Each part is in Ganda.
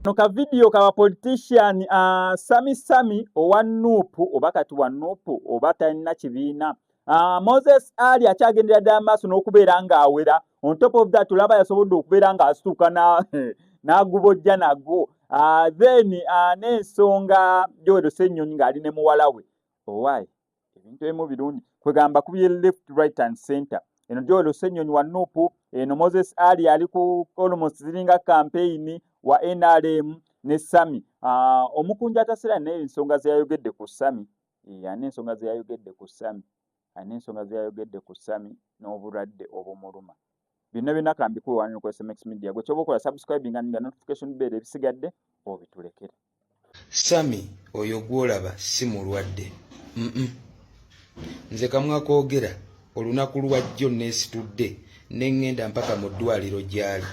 No ka video ka politician Sami owa Nuupu oba kati wa Nuupu oba talina kibiina. Moses Ali akyagendera ddala maaso n'okubeera ng'awera. On top of that tulaba yasobodde okubeera ng'asituka n'agubojja nagwo. Then n'ensonga Joel Ssennyonyi ng'ali ne muwala we. Owaayi ebintu ebimu birungi kwegamba kubye left right and center. Eno Joel Ssennyonyi wa Nuupu, eno Moses Ali ali ku almost ziringa campaign wa NRM ne Sami. Omukunja atasera naye ensonga ze yayogedde ku Sami. Ani ensonga ze yayogedde ku Sami. Ani ensonga ze yayogedde ku Sami n'obulwadde obumuluma. Bino binakambikuwe wano ku SMX Media. Gwe kyoba okola subscribing nga notification bell ebisigadde obitulekere. Sami oyo gwolaba si mulwadde. Nze kamwa koogera olunaku lwajjo neesitudde n'engenda mpaka mu ddwaliro gyali.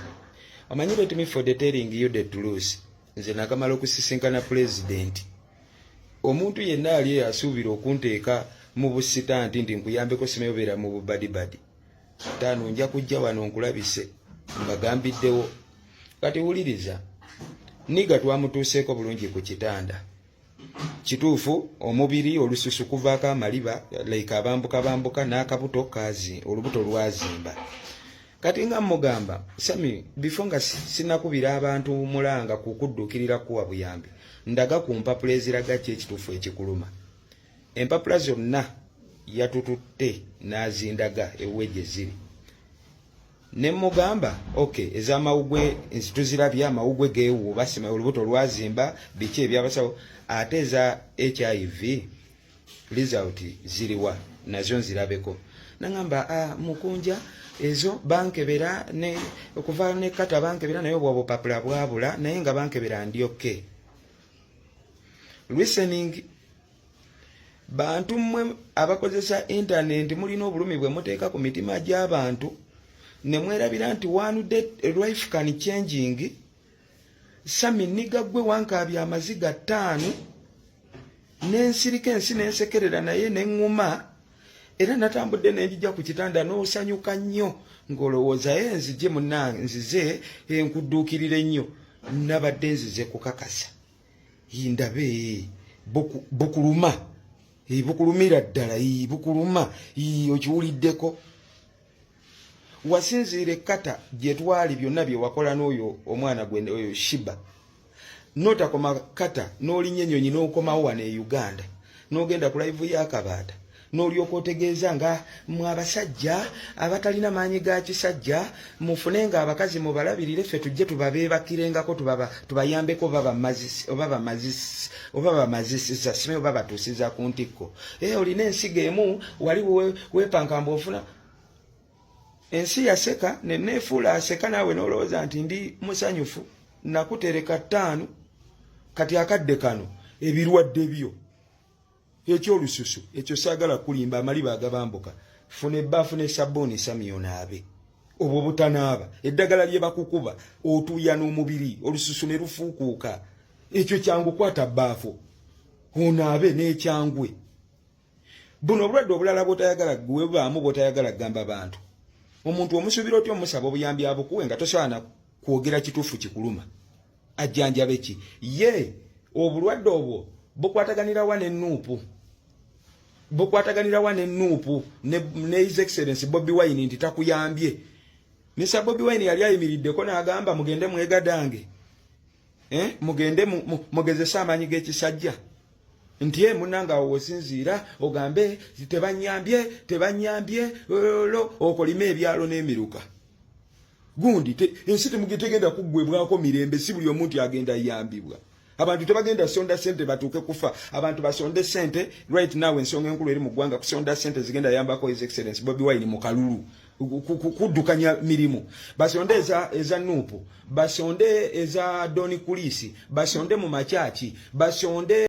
Omanyi let me for the telling you the truth. Nze nakamala okusisinkana president. Omuntu yenna ali asuubira okunteeka mu busitanti nti nkuyambeko simeyobeera mu bubadibadi. Taano nja kujja wano nkulabise mbagambiddewo. Kati wuliriza. Niga twamutuuseeko bulungi ku kitanda. Kituufu omubiri olususu kuvaako amaliba like abambuka n'akabuto kazi olubuto lwazimba. Kati nga mugamba Sami before nga sinakubira abantu mulanga kukudduukirira kuwa buyambi ndaga ku mpapula eziraga ekituufu ekikuluma. Empapula zonna yatututte n'azindaga ewejje ziri. Ne mugamba okay ez'amawugwe tuzirabye amawugwe geewuuba sima olubuto lwazimba biki ebyabasawo ate eza HIV result ziriwa nazo nzirabeko. Nangamba mukunja ezo bankebera ne okuva ne kata bankebera nayo bwabo papula bwabula naye nga bankebera ndi okay. Listening bantu mmwe abakozesa internet mulina obulumi bwe muteeka ku mitima gy'abantu ne mwerabira nti one day life can changing. Sami niga gwe wankabya amaziga 5 n'ensirika ensi n'ensekerera naye n'enguma era natambudde n'enjija ku kitanda n'osanyuka nnyo ng'olowooza enzije munnanzize enkudduukirire nnyo nabadde nzize kukakasa ndabe bukuluma bukulumira ddala bukuluma okiwuliddeko. Wasinziire kata gye twali byonna bye wakola n'oyo omwana gwe oyo Shiba n'otakoma kata n'olinnya ennyonyi n'okomawo wano e Uganda n'ogenda ku live y'akabaata n'olyoka otegeeza nga mwe abasajja abatalina maanyi ga kisajja mufunenga abakazi mubalabirire ffe tujje tubabeebakirengako tubayambeko oba bamazisiza sime oba batuusiza ku ntikko. Olina ensiga emu wali weepankamba ofuna ensi yaseka neneefuula aseka naawe n'olowooza nti ndi musanyufu nakutereka 5 kati akadde kano ebirwadde byo ekyolususu ekyo saagala kulimba amaliba agabambuka funa ebbaafu ne sabbuuni Sami onaabe obwo butanaaba eddagala lye bakukuba otuuya n'omubiri olususu ne lufuukuuka ekyo kyangu kwata bbaafu onaabe n'ekyangwe. Buno obulwadde obulala bw'otayagala gwe baamu bw'otayagala gamba bantu. Omuntu omusuubira otyo omusaba obuyambi abukuwe nga tosaana kwogera kituufu kikuluma ajjanjabe ki ye obulwadde obwo bukwataganira wa n'ennuupu ne His Excellency Bobi Wine nti takuyambye. Mr. Bobi Wine yali ayimiriddeko n'agamba mugende mwegadange mugende mugezese amaanyi g'ekisajja nti munanga osinziira ogambe tebanyambye okolime ebyalo n'emiruka gundi ensi temugitegenda kuggwebwako mirembe si buli omuntu agenda yambibwa. Abantu tebagenda sonda sente batuuke kufa. Abantu basonde sente right now ensonga enkulu eri mu ggwanga kusonda sente zigenda yambako His Excellency Bobi Wine mu kalulu kuddukanya mirimu. Basonde eza Nuupu, basonde eza Doni Kulisi, basonde mu makyaki, basonde